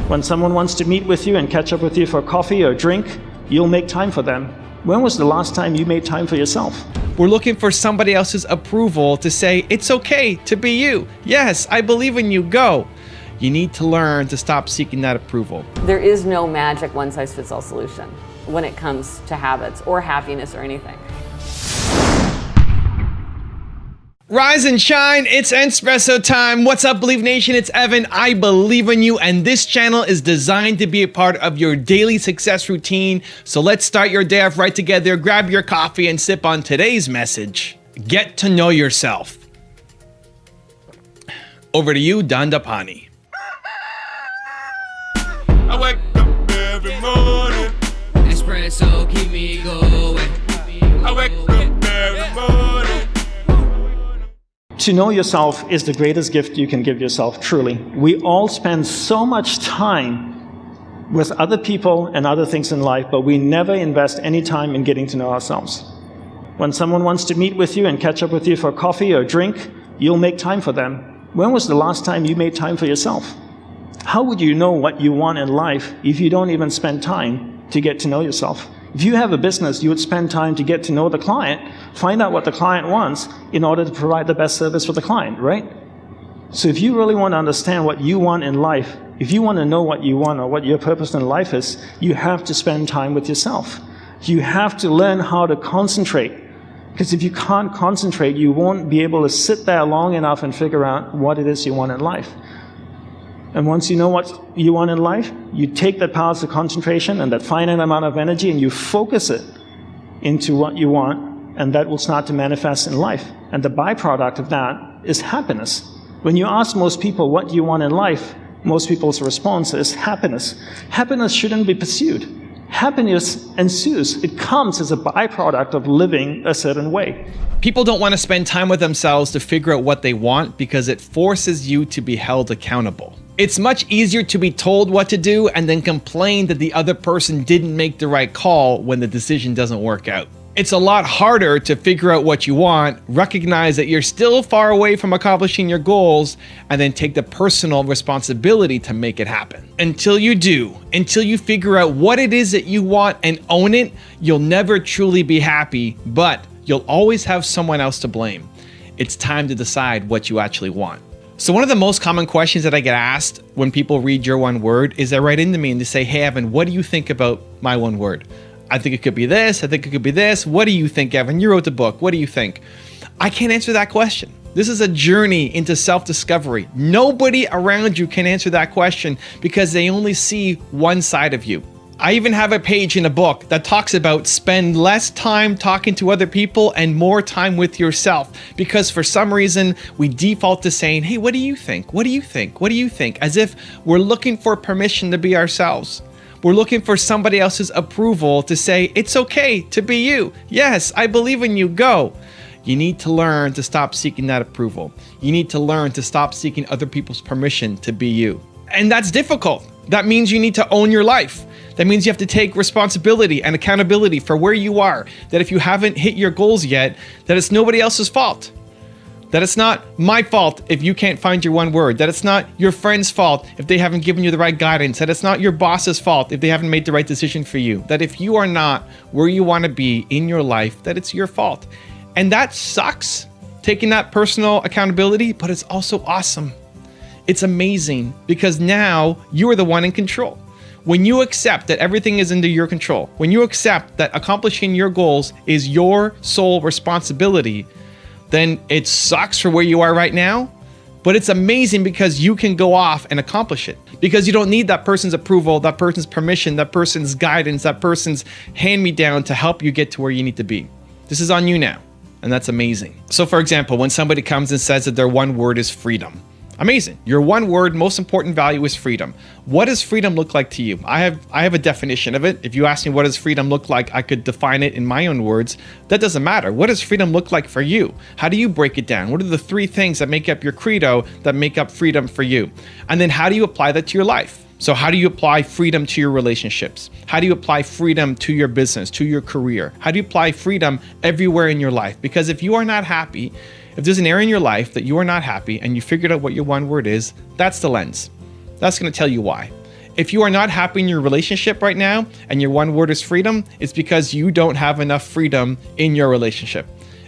When someone wants to meet with you and catch up with you for coffee or drink, you'll make time for them. When was the last time you made time for yourself? We're looking for somebody else's approval to say, it's okay to be you. Yes, I believe in you, go. You need to learn to stop seeking that approval. There is no magic one-size-fits-all solution when it comes to habits or happiness or anything. Rise and shine, it's Espresso time. What's up, Believe Nation? It's Evan. I believe in you, and this channel is designed to be a part of your daily success routine. So let's start your day off right together. Grab your coffee and sip on today's message. Get to know yourself. Over to you, Dandapani. I wake up every morning. Espresso keep me going. I wake up every morning. To know yourself is the greatest gift you can give yourself, truly. We all spend so much time with other people and other things in life, but we never invest any time in getting to know ourselves. When someone wants to meet with you and catch up with you for coffee or drink, you'll make time for them. When was the last time you made time for yourself? How would you know what you want in life if you don't even spend time to get to know yourself? If you have a business, you would spend time to get to know the client, find out what the client wants in order to provide the best service for the client, right? So if you really want to understand what you want in life, if you want to know what you want or what your purpose in life is, you have to spend time with yourself. You have to learn how to concentrate. Because if you can't concentrate, you won't be able to sit there long enough and figure out what it is you want in life. And once you know what you want in life, you take that power of concentration and that finite amount of energy and you focus it into what you want, and that will start to manifest in life. And the byproduct of that is happiness. When you ask most people what you want in life, most people's response is happiness. Happiness shouldn't be pursued. Happiness ensues. It comes as a byproduct of living a certain way. People don't want to spend time with themselves to figure out what they want because it forces you to be held accountable. It's much easier to be told what to do and then complain that the other person didn't make the right call when the decision doesn't work out. It's a lot harder to figure out what you want, recognize that you're still far away from accomplishing your goals, and then take the personal responsibility to make it happen. Until you do, until you figure out what it is that you want and own it, you'll never truly be happy, but you'll always have someone else to blame. It's time to decide what you actually want. So one of the most common questions that I get asked when people read your one word is they write into me and they say, hey, Evan, what do you think about my one word? I think it could be this. I think it could be this. What do you think, Evan? You wrote the book. What do you think? I can't answer that question. This is a journey into self-discovery. Nobody around you can answer that question because they only see one side of you. I even have a page in a book that talks about spend less time talking to other people and more time with yourself, because for some reason we default to saying, hey, what do you think? What do you think? What do you think? As if we're looking for permission to be ourselves. We're looking for somebody else's approval to say, it's okay to be you. Yes, I believe in you, go. You need to learn to stop seeking that approval. You need to learn to stop seeking other people's permission to be you. And that's difficult. That means you need to own your life. That means you have to take responsibility and accountability for where you are. That if you haven't hit your goals yet, that it's nobody else's fault. That it's not my fault if you can't find your one word. That it's not your friend's fault if they haven't given you the right guidance. That it's not your boss's fault if they haven't made the right decision for you. That if you are not where you want to be in your life, that it's your fault. And that sucks, taking that personal accountability, but it's also awesome. It's amazing because now you are the one in control. When you accept that everything is under your control, when you accept that accomplishing your goals is your sole responsibility, then it sucks for where you are right now, but it's amazing because you can go off and accomplish it. Because you don't need that person's approval, that person's permission, that person's guidance, that person's hand-me-down to help you get to where you need to be. This is on you now, and that's amazing. So for example, when somebody comes and says that their one word is freedom, amazing. Your one word, most important value is freedom. What does freedom look like to you? I have a definition of it. If you ask me what does freedom look like, I could define it in my own words. That doesn't matter. What does freedom look like for you? How do you break it down? What are the 3 things that make up your credo that make up freedom for you? And then how do you apply that to your life? So how do you apply freedom to your relationships? How do you apply freedom to your business, to your career? How do you apply freedom everywhere in your life? Because if you are not happy, if there's an area in your life that you are not happy and you figured out what your one word is, that's the lens. That's going to tell you why. if you are not happy in your relationship right now and your one word is freedom, it's because you don't have enough freedom in your relationship.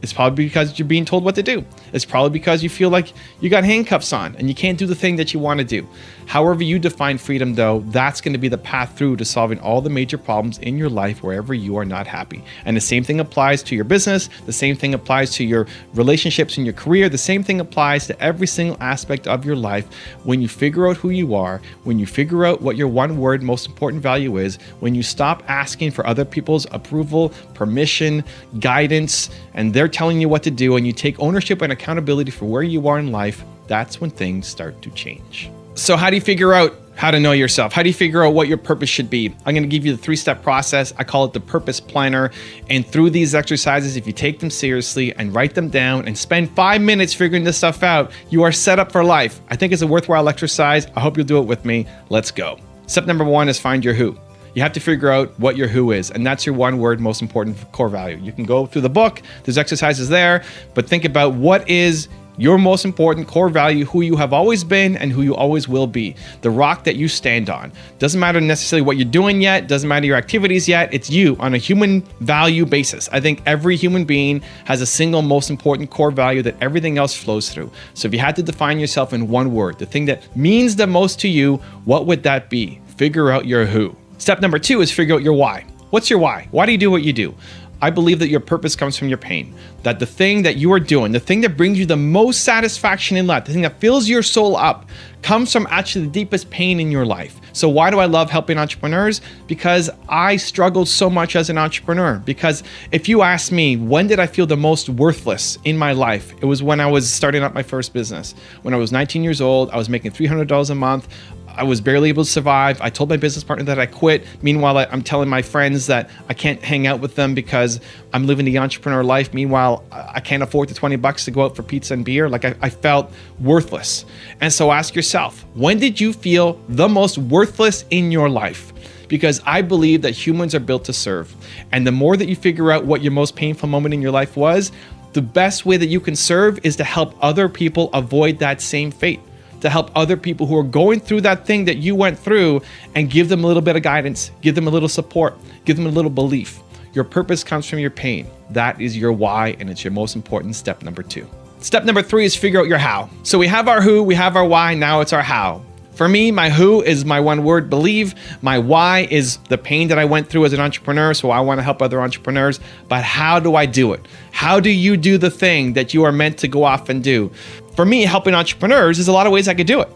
It's probably because you're being told what to do. It's probably because you feel like you got handcuffs on and you can't do the thing that you want to do. However you define freedom though, that's going to be the path through to solving all the major problems in your life wherever you are not happy. And the same thing applies to your business. The same thing applies to your relationships and your career. The same thing applies to every single aspect of your life. When you figure out who you are, when you figure out what your one word most important value is, when you stop asking for other people's approval, permission, guidance, and they're telling you what to do, and you take ownership and accountability for where you are in life, that's when things start to change. So how do you figure out how to know yourself? How do you figure out what your purpose should be? I'm going to give you the 3-step process. I call it the purpose planner. And through these exercises, if you take them seriously and write them down and spend 5 minutes figuring this stuff out, you are set up for life. I think it's a worthwhile exercise. I hope you'll do it with me. Let's go. Step number 1 is find your who. You have to figure out what your who is, and that's your one word most important core value. You can go through the book, there's exercises there, but think about what is your most important core value, who you have always been and who you always will be. The rock that you stand on. Doesn't matter necessarily what you're doing yet, doesn't matter your activities yet, it's you on a human value basis. I think every human being has a single most important core value that everything else flows through. So if you had to define yourself in one word, the thing that means the most to you, what would that be? Figure out your who. Step number 2 is figure out your why. What's your why? Why do you do what you do? I believe that your purpose comes from your pain, that the thing that you are doing, the thing that brings you the most satisfaction in life, the thing that fills your soul up, comes from actually the deepest pain in your life. So why do I love helping entrepreneurs? Because I struggled so much as an entrepreneur. Because if you ask me, when did I feel the most worthless in my life? It was when I was starting up my first business. When I was 19 years old, I was making $300 a month. I was barely able to survive. I told my business partner that I quit. Meanwhile, I'm telling my friends that I can't hang out with them because I'm living the entrepreneur life. Meanwhile, I can't afford the $20 to go out for pizza and beer. Like I felt worthless. And so ask yourself, when did you feel the most worthless in your life? Because I believe that humans are built to serve. And the more that you figure out what your most painful moment in your life was, the best way that you can serve is to help other people avoid that same fate. To help other people who are going through that thing that you went through and give them a little bit of guidance, give them a little support, give them a little belief. Your purpose comes from your pain. That is your why, and it's your most important step number 2. Step number 3 is figure out your how. So we have our who, we have our why, now it's our how. For me, my who is my one word, believe. My why is the pain that I went through as an entrepreneur, so I want to help other entrepreneurs. But how do I do it? How do you do the thing that you are meant to go off and do? For me, helping entrepreneurs, there's a lot of ways I could do it.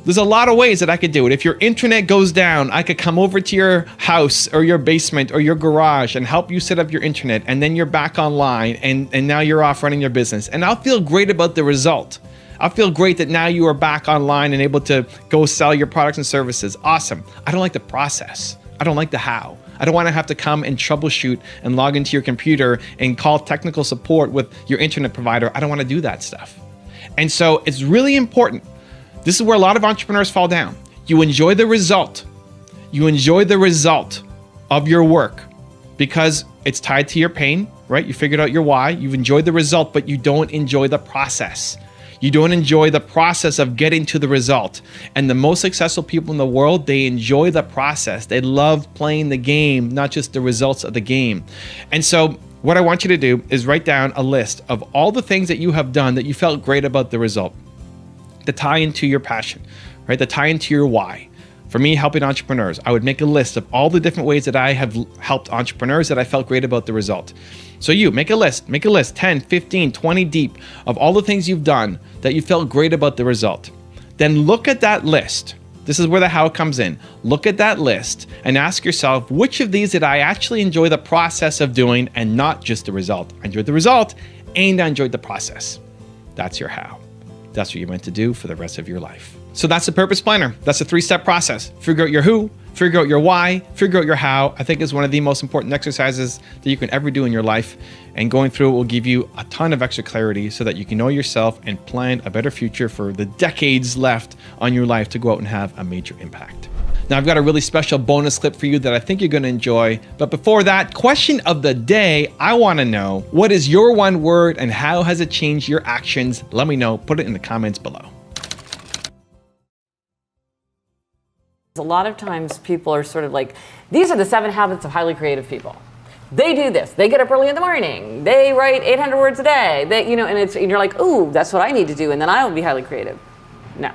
There's a lot of ways that I could do it. If your internet goes down, I could come over to your house or your basement or your garage and help you set up your internet, and then you're back online and now you're off running your business. And I'll feel great about the result. I'll feel great that now you are back online and able to go sell your products and services. Awesome. I don't like the process. I don't like the how. I don't want to have to come and troubleshoot and log into your computer and call technical support with your internet provider. I don't want to do that stuff. And so it's really important. This is where a lot of entrepreneurs fall down. You enjoy the result. You enjoy the result of your work because it's tied to your pain, right? You figured out your why. You've enjoyed the result, but you don't enjoy the process. You don't enjoy the process of getting to the result. And the most successful people in the world, they enjoy the process. They love playing the game, not just the results of the game. And so what I want you to do is write down a list of all the things that you have done that you felt great about the result, that tie into your passion, right? That tie into your why. For me, helping entrepreneurs, I would make a list of all the different ways that I have helped entrepreneurs that I felt great about the result. So you make a list, 10, 15, 20 deep of all the things you've done that you felt great about the result. Then look at that list. This is where the how comes in. Look at that list and ask yourself, which of these did I actually enjoy the process of doing and not just the result? I enjoyed the result and I enjoyed the process. That's your how. That's what you're meant to do for the rest of your life. So that's the purpose planner. That's a 3-step process. Figure out your who, figure out your why, figure out your how. I think is one of the most important exercises that you can ever do in your life. And going through it will give you a ton of extra clarity so that you can know yourself and plan a better future for the decades left on your life to go out and have a major impact. Now, I've got a really special bonus clip for you that I think you're going to enjoy. But before that, question of the day, I want to know, what is your one word and how has it changed your actions? Let me know. Put it in the comments below. A lot of times people are sort of like, these are the 7 habits of highly creative people. They do this. They get up early in the morning. They write 800 words a day. They, and you're like, ooh, that's what I need to do, and then I will be highly creative. No.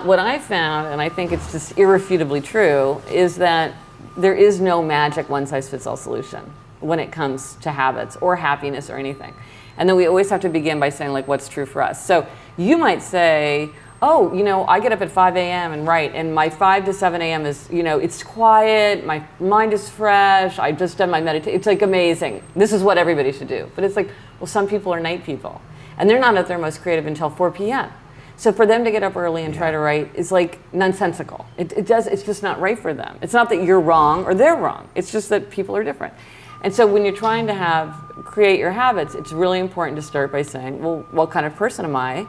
What I found, and I think it's just irrefutably true, is that there is no magic one-size-fits-all solution when it comes to habits or happiness or anything. And then we always have to begin by saying, like, what's true for us. So you might say, oh, I get up at 5 a.m. and write, and my 5 to 7 a.m. is, it's quiet, my mind is fresh, I've just done my meditation. It's like amazing. This is what everybody should do. But it's like, well, some people are night people, and they're not at their most creative until 4 p.m. So for them to get up early and try to write is like nonsensical. It's just not right for them. It's not that you're wrong or they're wrong. It's just that people are different. And so when you're trying to create your habits, it's really important to start by saying, well, what kind of person am I?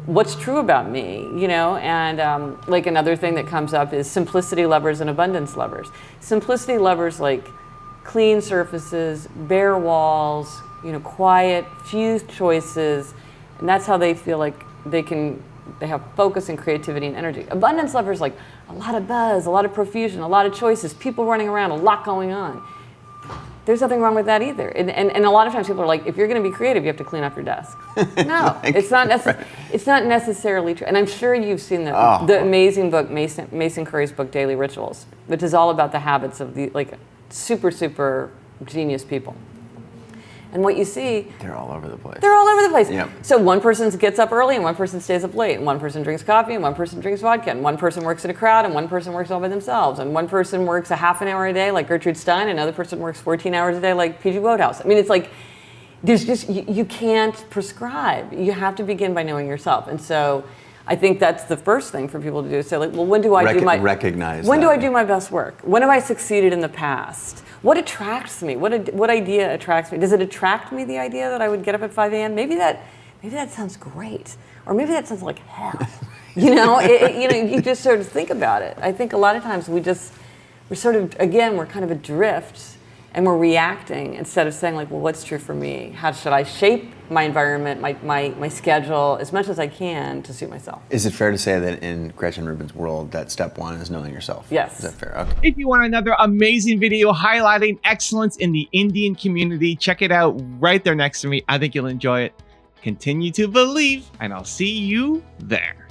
What's true about me, And like another thing that comes up is simplicity lovers and abundance lovers. Simplicity lovers like clean surfaces, bare walls, quiet, few choices, and that's how they feel like they have focus and creativity and energy. Abundance lovers like a lot of buzz, a lot of profusion, a lot of choices, people running around, a lot going on. There's nothing wrong with that either. And a lot of times people are like, if you're going to be creative, you have to clean up your desk. No, it's not necessarily true. And I'm sure you've seen the amazing book, Mason Curry's book, Daily Rituals, which is all about the habits of the super, super genius people. And what you see, they're all over the place. They're all over the place. Yep. So one person gets up early and one person stays up late, and one person drinks coffee and one person drinks vodka, and one person works in a crowd and one person works all by themselves, and one person works a half an hour a day like Gertrude Stein, and another person works 14 hours a day like P.G. Wodehouse. I mean, it's like there's just you can't prescribe. You have to begin by knowing yourself. And so I think that's the first thing for people to do. Say, like, well, when do I do my best work? When have I succeeded in the past? What attracts me? What idea attracts me? Does it attract me, the idea that I would get up at 5 a.m.? Maybe that sounds great, or maybe that sounds like hell. You just sort of think about it. I think a lot of times we're kind of adrift, and we're reacting instead of saying, like, well, what's true for me? How should I shape my environment, my schedule as much as I can to suit myself? Is it fair to say that in Gretchen Rubin's world that step 1 is knowing yourself? Yes. Is that fair? Okay. If you want another amazing video highlighting excellence in the Indian community, check it out right there next to me. I think you'll enjoy it. Continue to believe, and I'll see you there.